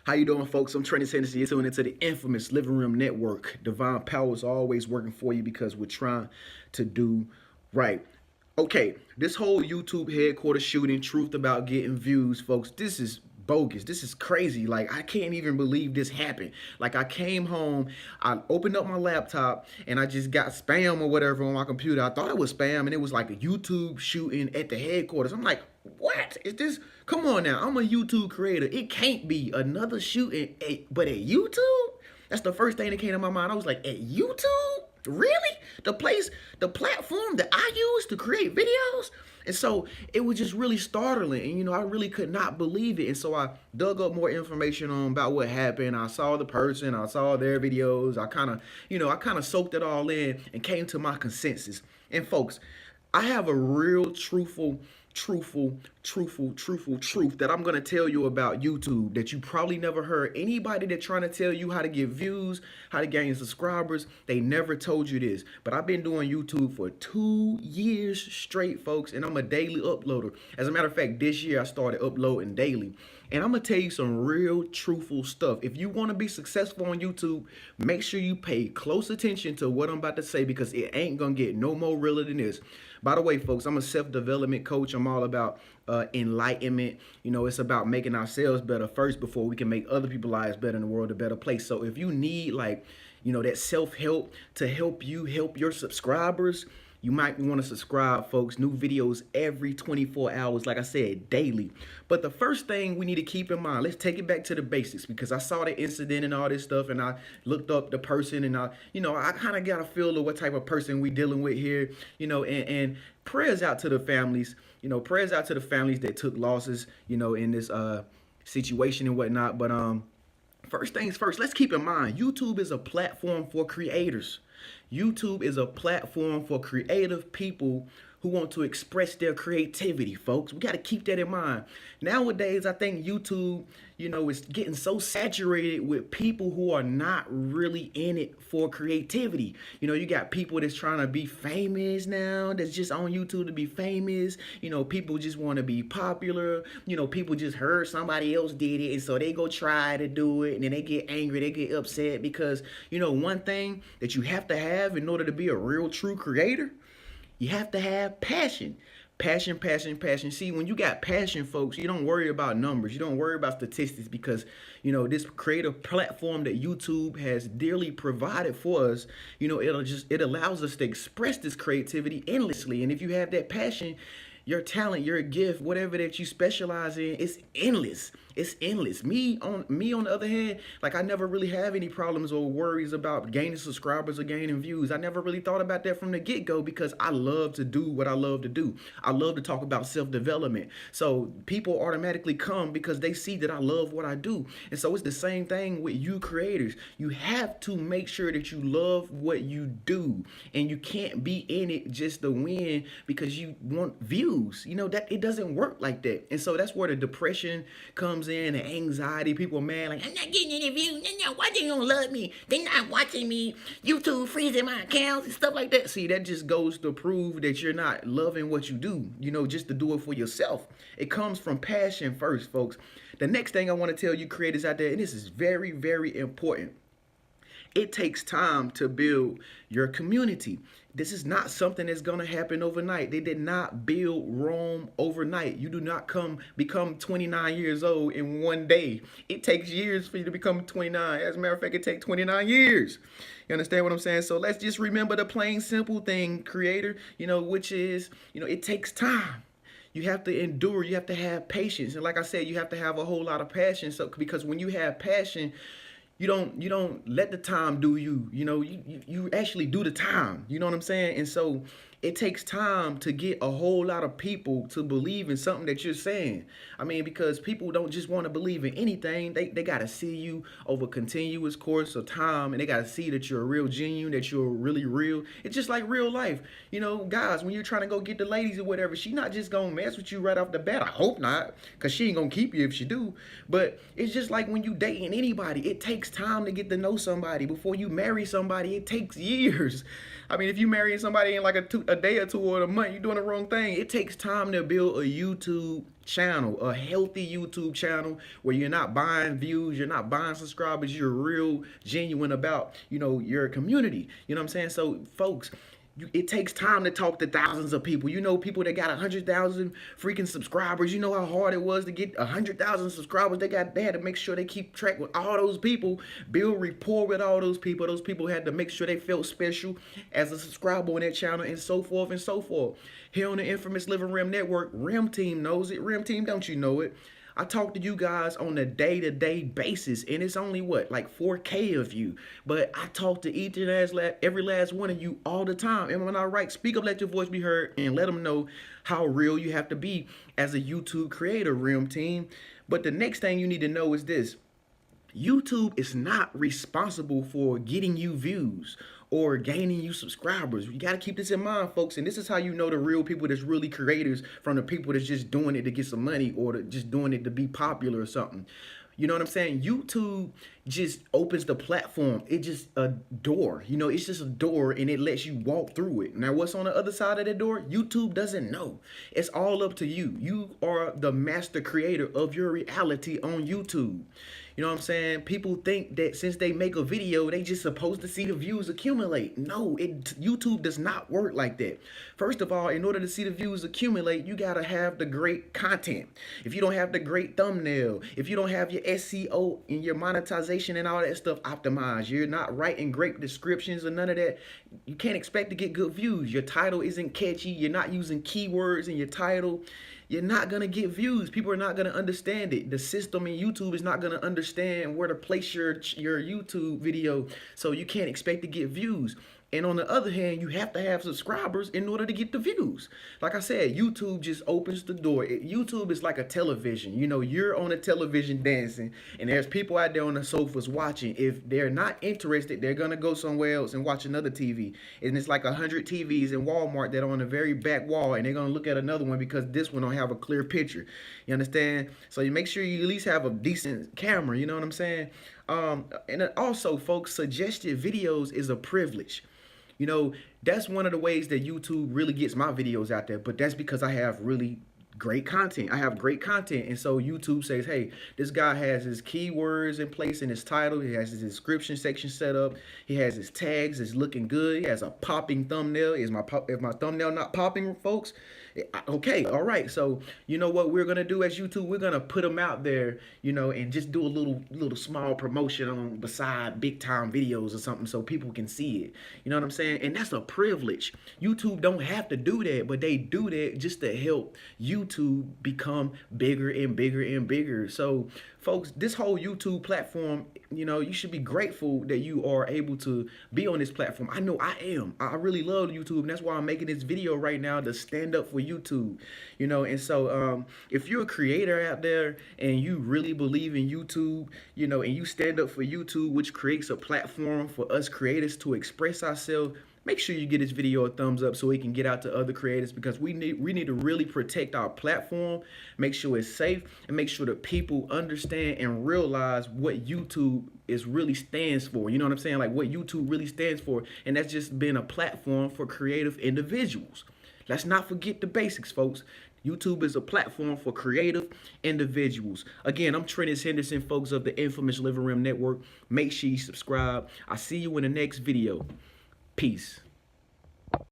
How you doing, folks? I'm Trending Tennessee. You're tuning into the infamous Living Room Network. Divine power is always working for you because we're trying to do right. Okay, this whole YouTube headquarters shooting, truth about getting views, folks, this is bogus. This is crazy. Like, I can't even believe this happened. Like, I came home, I opened up my laptop, and I just got spam or whatever on my computer. I thought it was spam, and it was like a YouTube shooting at the headquarters. I'm like, what is this? Come on now, I'm a YouTube creator. It can't be another shooting, but at YouTube? That's the first thing that came to my mind. I was like, at YouTube? Really? The place, the platform that I use to create videos? And so it was just really startling. And, I really could not believe it. And so I dug up more information on about what happened. I saw the person, I saw their videos. I kind of soaked it all in and came to my consensus. And folks, I have a real truth that I'm gonna tell you about YouTube that you probably never heard. Anybody that trying to tell you how to get views, how to gain subscribers, they never told you this. But I've been doing YouTube for 2 years straight, folks, and I'm a daily uploader. As a matter of fact, this year I started uploading daily. And I'm gonna tell you some real truthful stuff. If you wanna be successful on YouTube, make sure you pay close attention to what I'm about to say because it ain't gonna get no more realer than this. By the way, folks, I'm a self-development coach. I'm all about enlightenment. It's about making ourselves better first before we can make other people's lives better in the world a better place. So if you need that self-help to help you help your subscribers, you might want to subscribe, folks. New videos every 24 hours, like I said, daily. But the first thing we need to keep in mind, let's take it back to the basics because I saw the incident and all this stuff and I looked up the person and I kind of got a feel of what type of person we dealing with here, and prayers out to the families, prayers out to the families that took losses, in this situation and whatnot. But first things first, let's keep in mind, YouTube is a platform for creators. YouTube is a platform for creative people who want to express their creativity, folks. We got to keep that in mind. Nowadays, I think YouTube, is getting so saturated with people who are not really in it for creativity. You got people that's trying to be famous now, that's just on YouTube to be famous. People just want to be popular. People just heard somebody else did it, and so they go try to do it, and then they get angry, they get upset because, one thing that you have to have in order to be a real, true creator, you have to have passion. Passion, passion, passion. See, when you got passion, folks, you don't worry about numbers. You don't worry about statistics because, this creative platform that YouTube has dearly provided for us, it allows us to express this creativity endlessly. And if you have that passion, your talent, your gift, whatever that you specialize in, it's endless. It's endless. Me on the other hand, like I never really have any problems or worries about gaining subscribers or gaining views. I never really thought about that from the get-go because I love to do what I love to do. I love to talk about self-development. So people automatically come because they see that I love what I do. And so it's the same thing with you creators. You have to make sure that you love what you do. And you can't be in it just to win because you want views. That it doesn't work like that. And so that's where the depression comes in, the anxiety. People are mad, like, I'm not getting any views. Why they don't love me? They're not watching me. YouTube freezing my accounts and stuff like that. See, that just goes to prove that you're not loving what you do, just to do it for yourself. It comes from passion first, folks. The next thing I want to tell you creators out there, and this is very, very important, it takes time to build your community. This is not something that's going to happen overnight. They did not build Rome overnight. You do not become 29 years old in one day. It takes years for you to become 29. As a matter of fact, it takes 29 years. You understand what I'm saying? So let's just remember the plain simple thing, creator, which is, it takes time. You have to endure. You have to have patience. And like I said, you have to have a whole lot of passion. So because when you have passion, you don't let the time do you. You actually do the time. You know what I'm saying? And so it takes time to get a whole lot of people to believe in something that you're saying. I mean, because people don't just want to believe in anything. They got to see you over a continuous course of time, and they got to see that you're a real genuine, that you're really real. It's just like real life. Guys, when you're trying to go get the ladies or whatever, she not just going to mess with you right off the bat. I hope not, because she ain't going to keep you if she do. But it's just like when you dating anybody. It takes time to get to know somebody. Before you marry somebody, it takes years. I mean, if you marrying somebody in like a day or two or a month, you're doing the wrong thing. It takes time to build a YouTube channel, a healthy YouTube channel where you're not buying views, you're not buying subscribers, you're real genuine about, your community. You know what I'm saying? So folks, it takes time to talk to thousands of people. People that got 100,000 freaking subscribers. You know how hard it was to get 100,000 subscribers. They had to make sure they keep track with all those people, build rapport with all those people. Those people had to make sure they felt special as a subscriber on that channel, and so forth and so forth. Here on the infamous Living Rim Network, Rim Team knows it. Rim Team, don't you know it? I talk to you guys on a day-to-day basis, and it's only like 4K of you. But I talk to each and every last one of you all the time. And when I write, speak up, let your voice be heard, and let them know how real you have to be as a YouTube creator, Rim Team. But the next thing you need to know is this. YouTube is not responsible for getting you views or gaining you subscribers. You got to keep this in mind, folks. And this is how you know the real people that's really creators from the people that's just doing it to get some money or just doing it to be popular or something. You know what I'm saying? YouTube just opens the platform. It's just a door. It's just a door, and it lets you walk through it. Now, what's on the other side of the door? YouTube doesn't know. It's all up to you. You are the master creator of your reality on YouTube. You know what I'm saying? People think that since they make a video, they just supposed to see the views accumulate. No, YouTube does not work like that. First of all, in order to see the views accumulate, you got to have the great content. If you don't have the great thumbnail, if you don't have your SEO and your monetization and all that stuff optimized, you're not writing great descriptions or none of that, you can't expect to get good views. Your title isn't catchy. You're not using keywords in your title. You're not going to get views. People are not going to understand it. The system in YouTube is not going to understand where to place your YouTube video. So you can't expect to get views. And on the other hand, you have to have subscribers in order to get the views. Like I said, YouTube just opens the door. YouTube is like a television. You're on a television dancing, and there's people out there on the sofas watching. If they're not interested, they're going to go somewhere else and watch another TV. And it's like 100 TVs in Walmart that are on the very back wall, and they're going to look at another one because this one don't have a clear picture. You understand? So you make sure you at least have a decent camera. You know what I'm saying? And also, folks, suggested videos is a privilege. That's one of the ways that YouTube really gets my videos out there, but that's because I have really great content. I have great content, and so YouTube says, hey, this guy has his keywords in place in his title. He has his description section set up. He has his tags. It's looking good. He has a popping thumbnail. Is my thumbnail not popping, folks? Okay, all right. So you know what we're gonna do as YouTube? We're gonna put them out there, and just do a little small promotion on beside big time videos or something, so people can see it. You know what I'm saying? And that's a privilege. YouTube don't have to do that, but they do that just to help YouTube become bigger and bigger and bigger. So folks, this whole YouTube platform, you should be grateful that you are able to be on this platform. I know I am. I really love YouTube, and that's why I'm making this video right now to stand up for YouTube. And so if you're a creator out there and you really believe in YouTube, and you stand up for YouTube, which creates a platform for us creators to express ourselves, make sure you give this video a thumbs up so it can get out to other creators, because we need to really protect our platform, make sure it's safe, and make sure that people understand and realize what YouTube really stands for. You know what I'm saying? Like what YouTube really stands for, and that's just been a platform for creative individuals. Let's not forget the basics, folks. YouTube is a platform for creative individuals. Again, I'm Trentis Henderson, folks of the infamous Living Rim Network. Make sure you subscribe. I'll see you in the next video. Peace.